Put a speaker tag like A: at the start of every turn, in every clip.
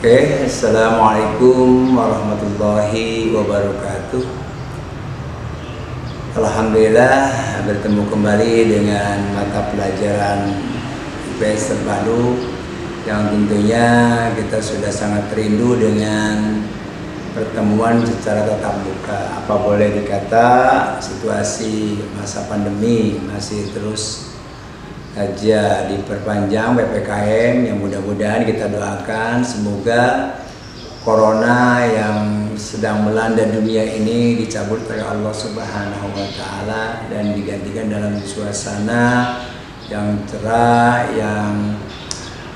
A: Oke, Assalamualaikum warahmatullahi wabarakatuh. Alhamdulillah bertemu kembali dengan mata pelajaran IPS terpadu yang tentunya kita sudah sangat rindu dengan pertemuan secara tatap muka. Apa boleh dikata situasi masa pandemi masih terus saja diperpanjang PPKM, yang mudah-mudahan kita doakan semoga corona yang sedang melanda dunia ini dicabut oleh Allah Subhanahu wa Ta'ala dan digantikan dalam suasana yang cerah, yang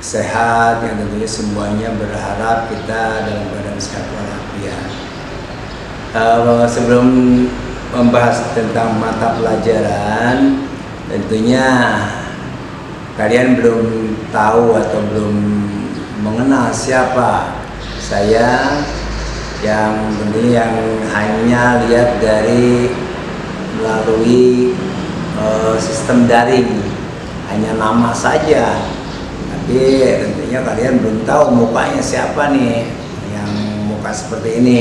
A: sehat, yang tentunya semuanya berharap kita dalam keadaan sehat walafiat. Sebelum membahas tentang mata pelajaran, tentunya kalian belum tahu atau belum mengenal siapa saya, yang tentunya yang hanya lihat dari melalui sistem daring, hanya nama saja, tapi tentunya kalian belum tahu mukanya siapa nih yang muka seperti ini.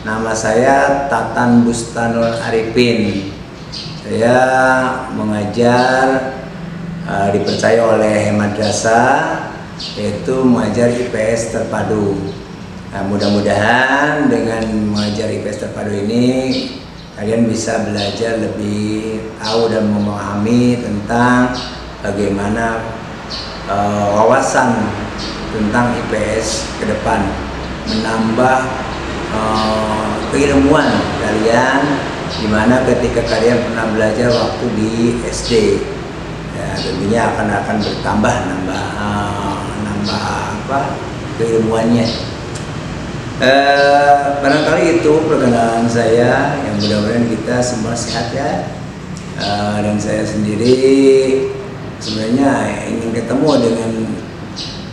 A: Nama saya Tatan Bustanul Arifin. Saya mengajar, dipercaya oleh madrasah, yaitu mengajar IPS terpadu. Nah, mudah-mudahan dengan mengajar IPS terpadu ini kalian bisa belajar lebih tahu dan memahami tentang bagaimana wawasan tentang IPS ke depan, menambah keilmuan kalian, dimana ketika kalian pernah belajar waktu di SD. Ya, tentunya akan bertambah nambah keilmuannya. Barangkali itu perkenalan saya, yang mudah-mudahan kita semua sehat ya. Dan saya sendiri sebenarnya ingin ketemu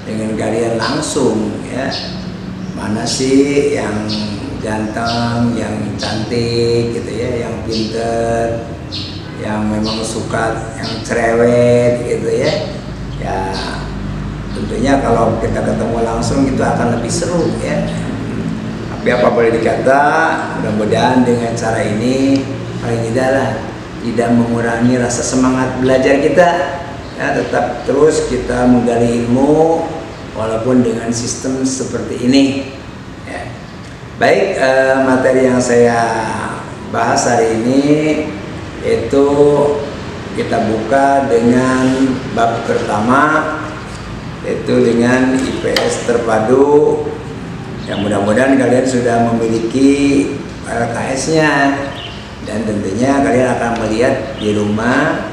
A: dengan kalian langsung ya. Mana sih yang ganteng, yang cantik gitu ya, yang pinter, yang memang suka, yang cerewet gitu ya. Ya tentunya kalau kita ketemu langsung itu akan lebih seru ya. Tapi apa boleh dikata, mudah-mudahan dengan cara ini paling tidak mengurangi rasa semangat belajar kita ya, tetap terus kita menggali ilmu walaupun dengan sistem seperti ini ya. Baik, materi yang saya bahas hari ini yaitu kita buka dengan bab pertama, yaitu dengan IPS terpadu, yang mudah-mudahan kalian sudah memiliki LKS-nya dan tentunya kalian akan melihat di rumah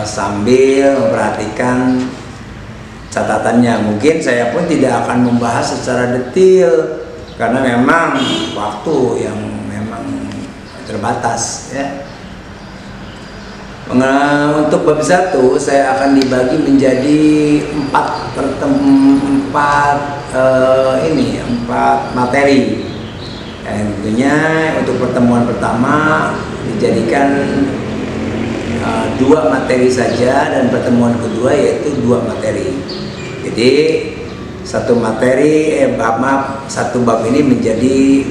A: sambil memperhatikan catatannya. Mungkin saya pun tidak akan membahas secara detail karena memang waktu yang memang terbatas ya. Untuk bab 1 saya akan dibagi menjadi 4 materi. Dan tentunya untuk pertemuan pertama dijadikan 2 materi saja, dan pertemuan kedua yaitu 2 materi. Jadi satu bab ini menjadi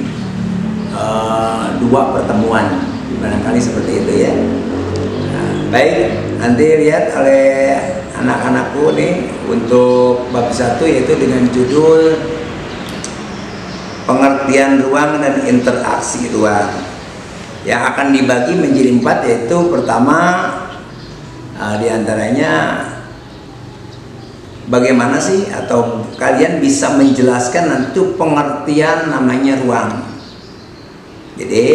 A: 2 pertemuan, barangkali seperti itu ya. Baik, nanti lihat oleh anak-anakku nih untuk bab 1 yaitu dengan judul pengertian ruang dan interaksi ruang, yang akan dibagi menjadi 4, yaitu pertama diantaranya bagaimana sih atau kalian bisa menjelaskan nanti pengertian namanya ruang. Jadi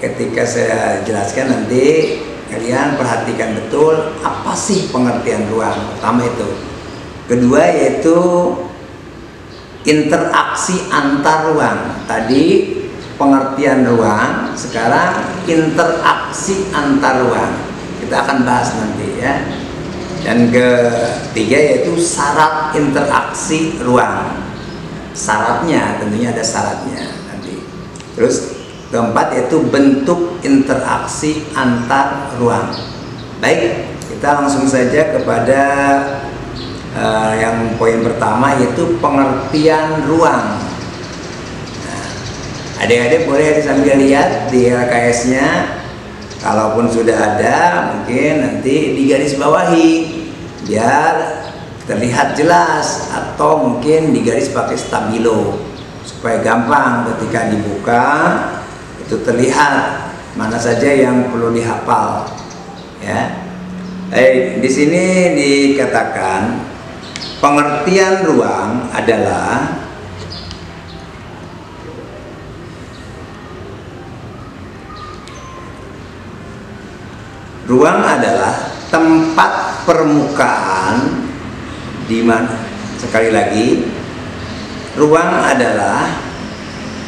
A: ketika saya jelaskan nanti kalian perhatikan betul apa sih pengertian ruang. Pertama itu. Kedua yaitu interaksi antar ruang. Tadi pengertian ruang, sekarang interaksi antar ruang. Kita akan bahas nanti ya. Dan ketiga yaitu syarat interaksi ruang. Syaratnya tentunya ada syaratnya nanti. Terus keempat yaitu bentuk interaksi antar ruang. Baik, kita langsung saja kepada yang poin pertama yaitu pengertian ruang. Nah, adik-adik boleh sambil lihat di LKS-nya, kalaupun sudah ada mungkin nanti digaris bawahi biar terlihat jelas, atau mungkin digaris pakai stabilo supaya gampang ketika dibuka itu terlihat mana saja yang perlu dihafal ya. Di sini dikatakan pengertian ruang adalah tempat permukaan di mana, sekali lagi, ruang adalah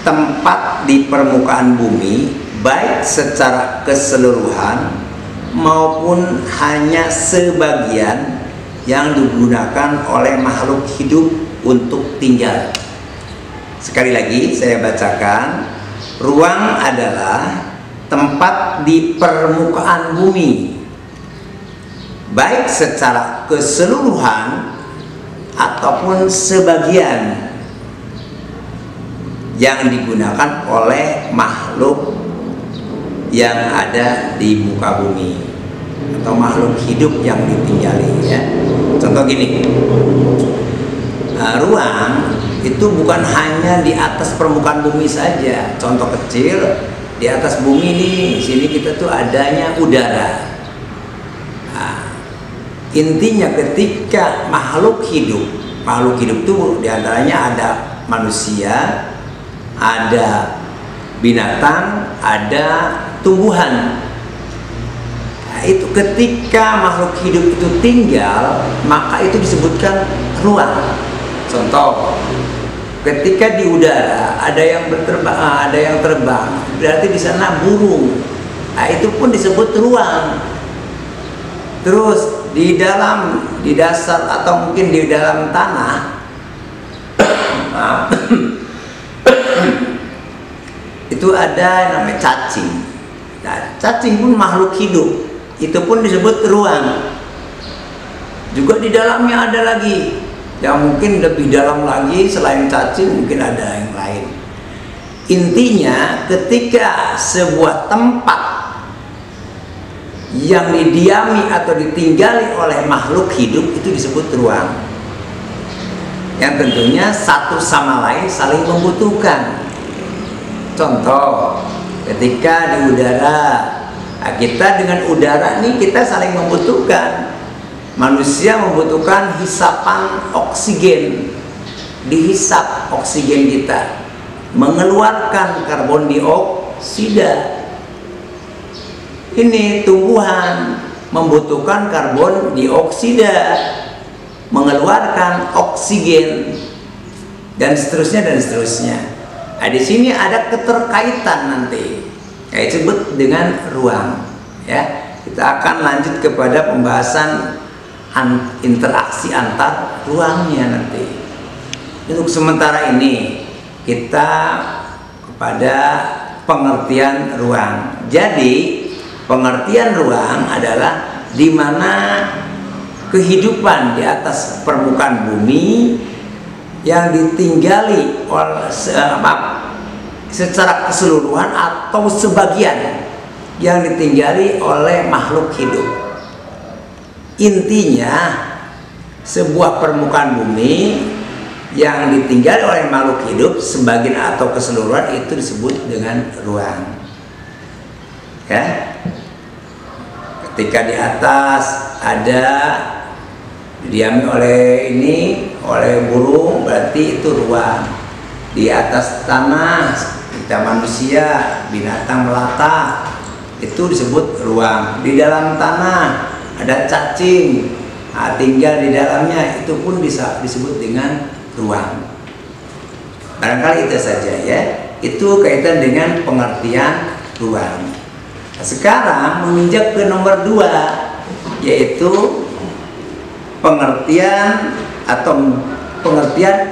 A: tempat di permukaan bumi baik secara keseluruhan maupun hanya sebagian yang digunakan oleh makhluk hidup untuk tinggal. Sekali lagi saya bacakan, ruang adalah tempat di permukaan bumi baik secara keseluruhan ataupun sebagian yang digunakan oleh makhluk yang ada di muka bumi atau makhluk hidup yang ditinggali ya. Contoh gini, ruang itu bukan hanya di atas permukaan bumi saja. Contoh kecil, di atas bumi nih, sini kita tuh adanya udara. Nah, intinya ketika makhluk hidup tuh diantaranya ada manusia, ada binatang, ada tumbuhan. Nah, itu ketika makhluk hidup itu tinggal, maka itu disebutkan ruang. Contoh, ketika di udara ada yang terbang, berarti di sana burung. Nah, itu pun disebut ruang. Terus di dasar atau mungkin di dalam tanah itu ada namanya cacing. Nah, cacing pun makhluk hidup, itu pun disebut ruang. Juga di dalamnya ada lagi yang mungkin lebih dalam lagi, selain cacing mungkin ada yang lain. Intinya ketika sebuah tempat yang didiami atau ditinggali oleh makhluk hidup itu disebut ruang, yang tentunya satu sama lain saling membutuhkan. Contoh, ketika di udara, nah kita dengan udara nih kita saling membutuhkan. Manusia membutuhkan hisapan oksigen, dihisap oksigen kita, mengeluarkan karbon dioksida. Ini tumbuhan membutuhkan karbon dioksida, mengeluarkan oksigen, dan seterusnya. Nah, di sini ada keterkaitan nanti, kayak disebut dengan ruang. Ya, kita akan lanjut kepada pembahasan interaksi antar ruangnya nanti. Untuk sementara ini kita kepada pengertian ruang. Jadi pengertian ruang adalah di mana kehidupan di atas permukaan bumi yang ditinggali oleh secara keseluruhan atau sebagian yang ditinggali oleh makhluk hidup. Intinya sebuah permukaan bumi yang ditinggali oleh makhluk hidup sebagian atau keseluruhan itu disebut dengan ruang. Ya. Ketika di atas ada didiami oleh burung, berarti itu ruang. Di atas tanah kita manusia, binatang melata, itu disebut ruang. Di dalam tanah ada cacing, tinggal di dalamnya, itu pun bisa disebut dengan ruang. Barangkali itu saja ya. Itu kaitan dengan pengertian ruang. Nah, sekarang menginjak ke nomor 2, yaitu pengertian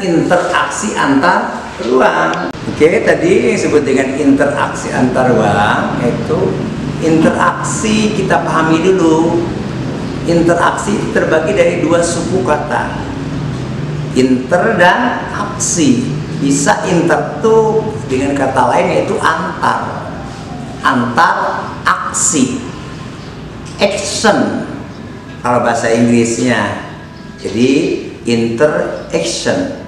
A: interaksi antar ruang. Oke, tadi disebut dengan interaksi antar ruang, yaitu interaksi kita pahami dulu. interaksi terbagi dari dua suku kata, inter dan aksi. Bisa inter tuh dengan kata lain yaitu antar, antar aksi, action kalau bahasa Inggrisnya. Jadi interaction.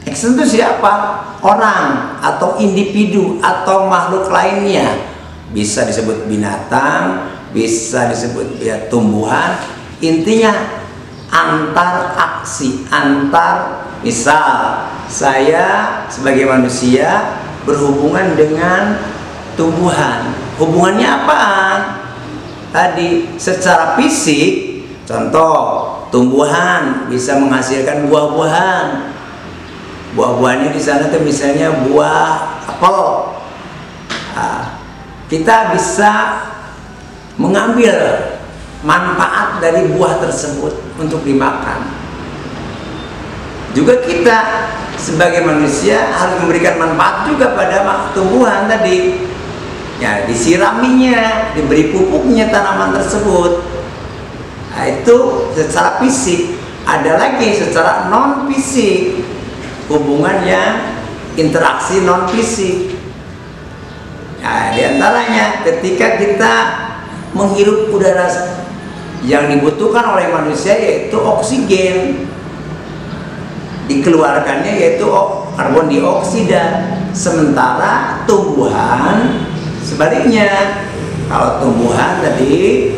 A: Action itu siapa? Orang atau individu atau makhluk lainnya. Bisa disebut binatang, bisa disebut ya, tumbuhan. Intinya antar aksi, antar. Misal saya sebagai manusia berhubungan dengan tumbuhan. Hubungannya apaan? Tadi secara fisik. Contoh, tumbuhan bisa menghasilkan buah-buahan. Buah-buahannya di sana tuh misalnya buah apel. Nah, kita bisa mengambil manfaat dari buah tersebut untuk dimakan. Juga kita sebagai manusia harus memberikan manfaat juga pada tumbuhan tadi. Ya, disiraminya, diberi pupuknya tanaman tersebut. Nah, itu secara fisik. Ada lagi secara non fisik, hubungannya interaksi non fisik. Nah, diantaranya ketika kita menghirup udara yang dibutuhkan oleh manusia yaitu oksigen, dikeluarkannya yaitu karbon dioksida. Sementara tumbuhan sebaliknya, kalau tumbuhan tadi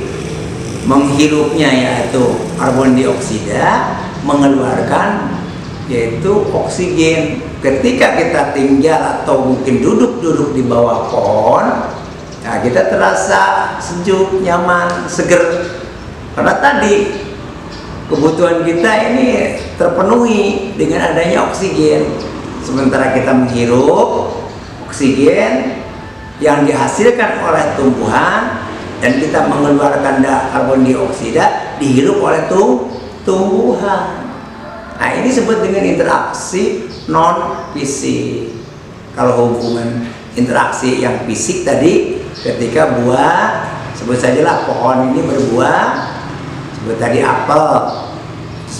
A: menghirupnya yaitu karbon dioksida, mengeluarkan yaitu oksigen. Ketika kita tinggal atau mungkin duduk di bawah pohon, nah kita terasa sejuk, nyaman, seger, karena tadi kebutuhan kita ini terpenuhi dengan adanya oksigen. Sementara kita menghirup oksigen yang dihasilkan oleh tumbuhan dan kita mengeluarkan karbon dioksida dihirup oleh tumbuhan. Nah, ini disebut dengan interaksi non fisik. Kalau hubungan interaksi yang fisik tadi ketika buah, sebut sajalah pohon ini berbuah, sebut tadi apel,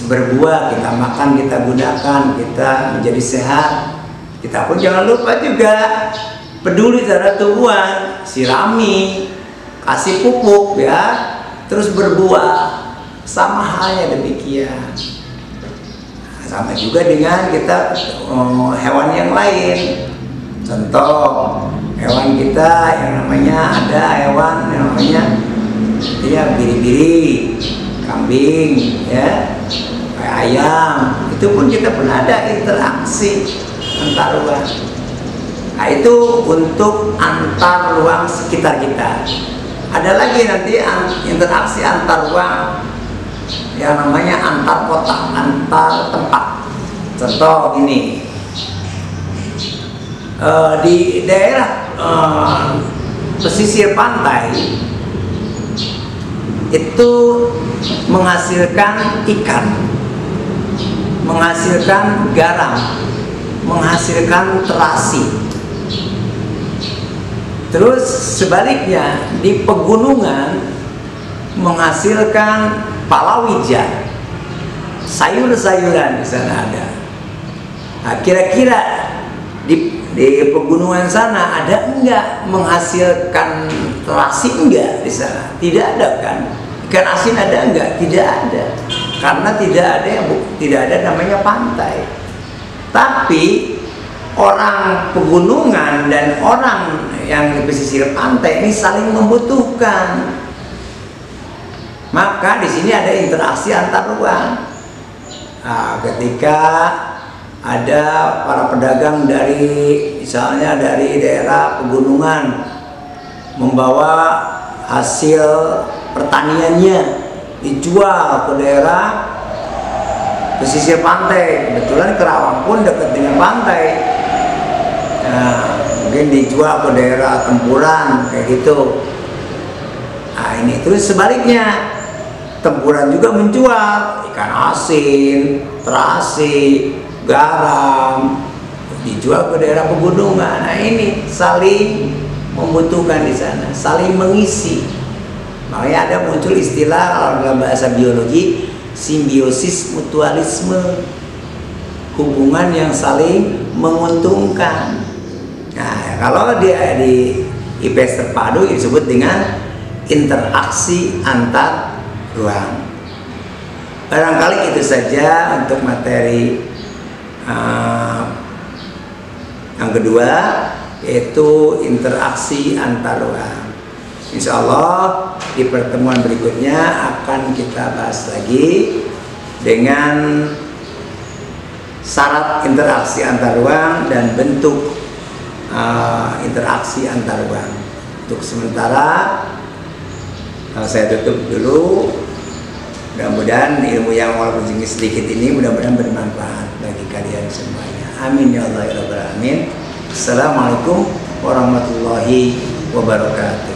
A: berbuah, kita makan, kita gunakan, kita menjadi sehat. Kita pun jangan lupa juga peduli terhadap tumbuhan, sirami, kasih pupuk ya, terus berbuah. Sama halnya demikian. Nah, sama juga dengan kita hewan yang lain. Contoh hewan kita yang namanya, ada hewan yang namanya ya biri-biri, kambing ya, kayak ayam. Itu pun kita pun ada interaksi antar ruang. Nah, itu untuk antar ruang sekitar kita. Ada lagi nanti interaksi antar ruang yang namanya antar kota, antar tempat. Contoh ini di daerah pesisir pantai itu menghasilkan ikan, menghasilkan garam, menghasilkan terasi. Terus sebaliknya di pegunungan menghasilkan palawija, sayur-sayuran di sana ada. Nah, kira-kira di pegunungan sana ada enggak menghasilkan terasi? Enggak di sana, tidak ada kan? Ikan asin ada enggak? Tidak ada, karena tidak ada namanya pantai. Tapi orang pegunungan dan orang yang di pesisir pantai ini saling membutuhkan. Maka di sini ada interaksi antar ruang. Nah, ketika ada para pedagang dari misalnya dari daerah pegunungan membawa hasil pertaniannya dijual ke daerah pesisir pantai. Kebetulan Kerawang pun dekat dengan pantai. Nah, mungkin dijual ke daerah Tempuran kayak gitu. Nah, ini terus sebaliknya, Tempuran juga menjual ikan asin, terasi, garam, dijual ke daerah pegunungan. Nah, ini saling membutuhkan di sana, saling mengisi. Makanya ada muncul istilah kalau dalam bahasa biologi simbiosis mutualisme, hubungan yang saling menguntungkan. Nah, kalau dia di IPS terpadu disebut dengan interaksi antar ruang. Barangkali itu saja untuk materi yang kedua, yaitu interaksi antar ruang. Insya Allah di pertemuan berikutnya akan kita bahas lagi dengan syarat interaksi antar ruang dan bentuk interaksi antar ruang. Untuk sementara saya tutup dulu. Mudah-mudahan ilmu yang walaupun sedikit ini mudah-mudahan bermanfaat bagi kalian semuanya. Amin ya Allah ya Rabbal Alamin. Assalamualaikum warahmatullahi wabarakatuh.